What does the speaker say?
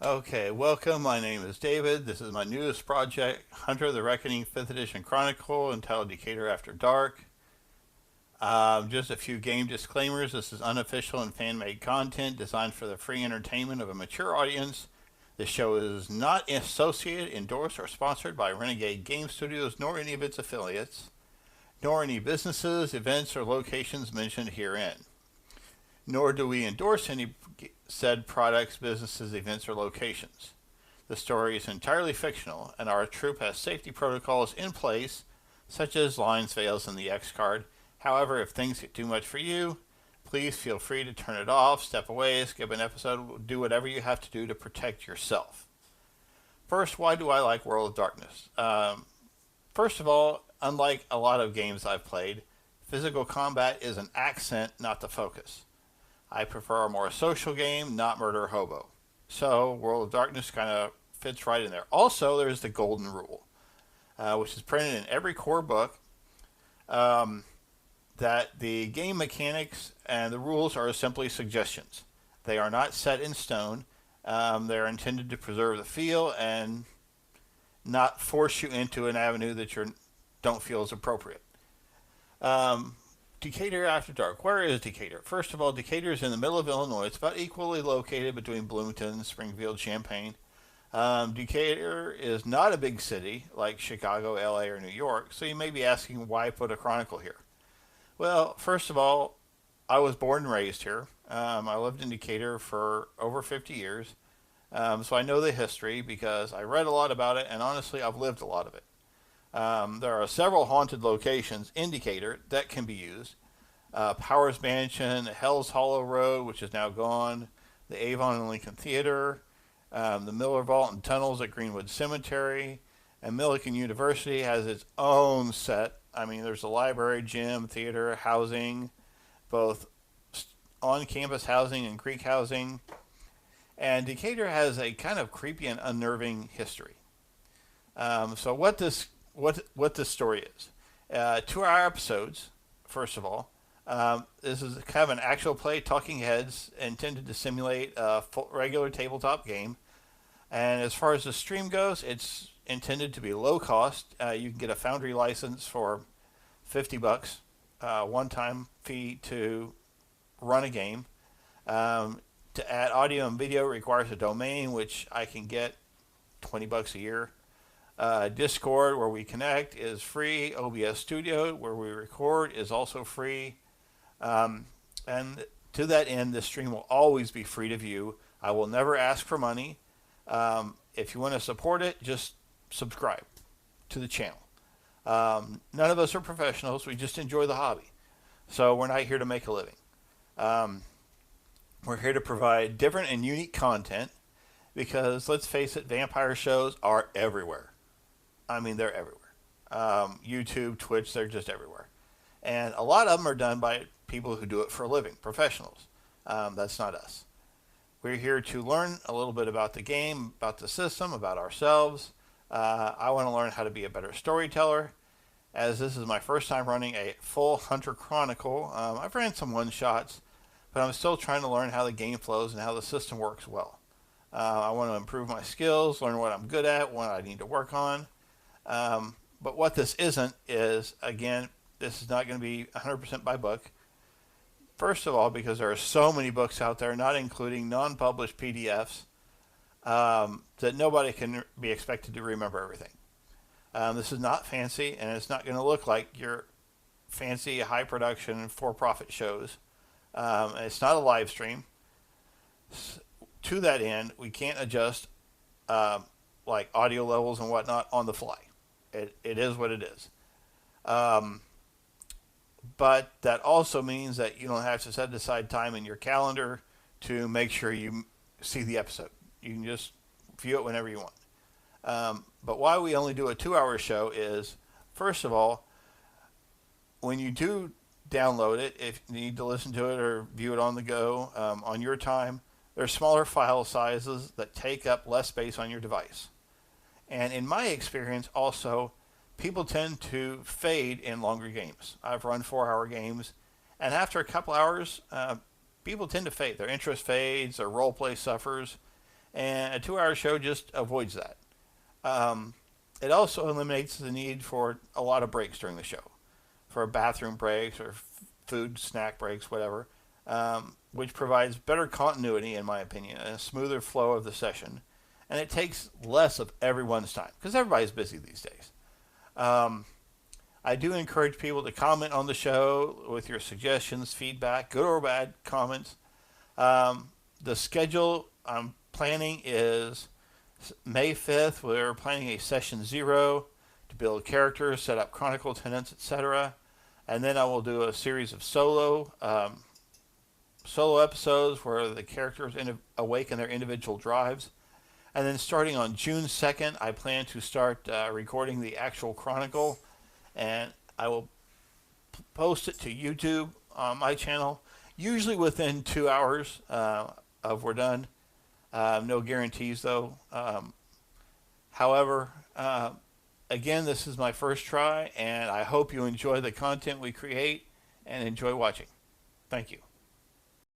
Okay, welcome. My name is David. This is my newest project, Hunter the Reckoning 5th Edition Chronicle, entitled Decatur After Dark. Just a few game disclaimers. This is unofficial and fan made content designed for the free entertainment of a mature audience. This show is not associated, endorsed, or sponsored by Renegade Game Studios nor any of its affiliates, nor any businesses, events, or locations mentioned herein. Nor do we endorse any said products, businesses, events, or locations. The story is entirely fictional, and our troop has safety protocols in place, such as lines, veils, and the X card. However, if things get too much for you, please feel free to turn it off, step away, skip an episode, do whatever you have to do to protect yourself. First, why do I like World of Darkness? First of all, unlike a lot of games I've played, physical combat is an accent, not the focus. I prefer a more social game, not Murder Hobo. So, World of Darkness kind of fits right in there. Also, there's the Golden Rule, which is printed in every core book, that the game mechanics and the rules are simply suggestions. They are not set in stone. They're intended to preserve the feel and not force you into an avenue that you don't feel is appropriate. Decatur After Dark. Where is Decatur? First of all, Decatur is in the middle of Illinois. It's about equally located between Bloomington, Springfield, Champaign. Decatur is not a big city like Chicago, LA, or New York, so you may be asking why put a chronicle here. Well, first of all, I was born and raised here. I lived in Decatur for over 50 years, so I know the history because I read a lot about it, and honestly, I've lived a lot of it. There are several haunted locations in Decatur that can be used. Powers Mansion, Hell's Hollow Road, which is now gone, the Avon and Lincoln Theater, the Miller Vault and Tunnels at Greenwood Cemetery, and Millikan University has its own set. I mean, there's a library, gym, theater, housing, both on-campus housing and Greek housing. And Decatur has a kind of creepy and unnerving history. So what this story is. 2 hour episodes, first of all. This is kind of an actual play, talking heads, intended to simulate a regular tabletop game. And as far as the stream goes, it's intended to be low cost. You can get a Foundry license for $50, one-time fee to run a game. To add audio and video requires a domain, which I can get $20 a year. Discord, where we connect, is free. OBS Studio, where we record, is also free. And to that end, the stream will always be free to view. I will never ask for money. If you want to support it, just subscribe to the channel. None of us are professionals. We just enjoy the hobby. So we're not here to make a living. We're here to provide different and unique content because, let's face it, vampire shows are everywhere. I mean, they're everywhere. YouTube, Twitch, they're just everywhere. And a lot of them are done by people who do it for a living, professionals. That's not us. We're here to learn a little bit about the game, about the system, about ourselves. I want to learn how to be a better storyteller, as this is my first time running a full Hunter Chronicle. I've ran some one-shots, but I'm still trying to learn how the game flows and how the system works well. I want to improve my skills, learn what I'm good at, what I need to work on. But what this isn't is, again, this is not going to be 100% by book. First of all, because there are so many books out there, not including non-published PDFs, that nobody can be expected to remember everything. This is not fancy, and it's not going to look like your fancy, high-production, for-profit shows. It's not a live stream. To that end, we can't adjust like audio levels and whatnot on the fly. It is what it is. But that also means that you don't have to set aside time in your calendar to make sure you see the episode. You can just view it whenever you want. But why we only do a 2 hour show is, first of all, when you do download it, if you need to listen to it or view it on the go on your time, there's smaller file sizes that take up less space on your device. And in my experience, also, people tend to fade in longer games. I've run 4 hour games, and after a couple hours, people tend to fade. Their interest fades, their role play suffers, and a 2 hour show just avoids that. Um, it also eliminates the need for a lot of breaks during the show, for bathroom breaks or food snack breaks, whatever, which provides better continuity, in my opinion, and a smoother flow of the session. And it takes less of everyone's time because everybody's busy these days. Um, I do encourage people to comment on the show with your suggestions, feedback, good or bad comments. The schedule I'm planning is May 5th. We're planning a session 0 to build characters, set up chronicle tenants, etc. And then I will do a series of solo episodes where the characters awaken their individual drives. And then starting on June 2nd, I plan to start recording the actual chronicle, and I will post it to YouTube on my channel, usually within 2 hours of we're done. No guarantees though. However, again, this is my first try, and I hope you enjoy the content we create and enjoy watching. Thank you.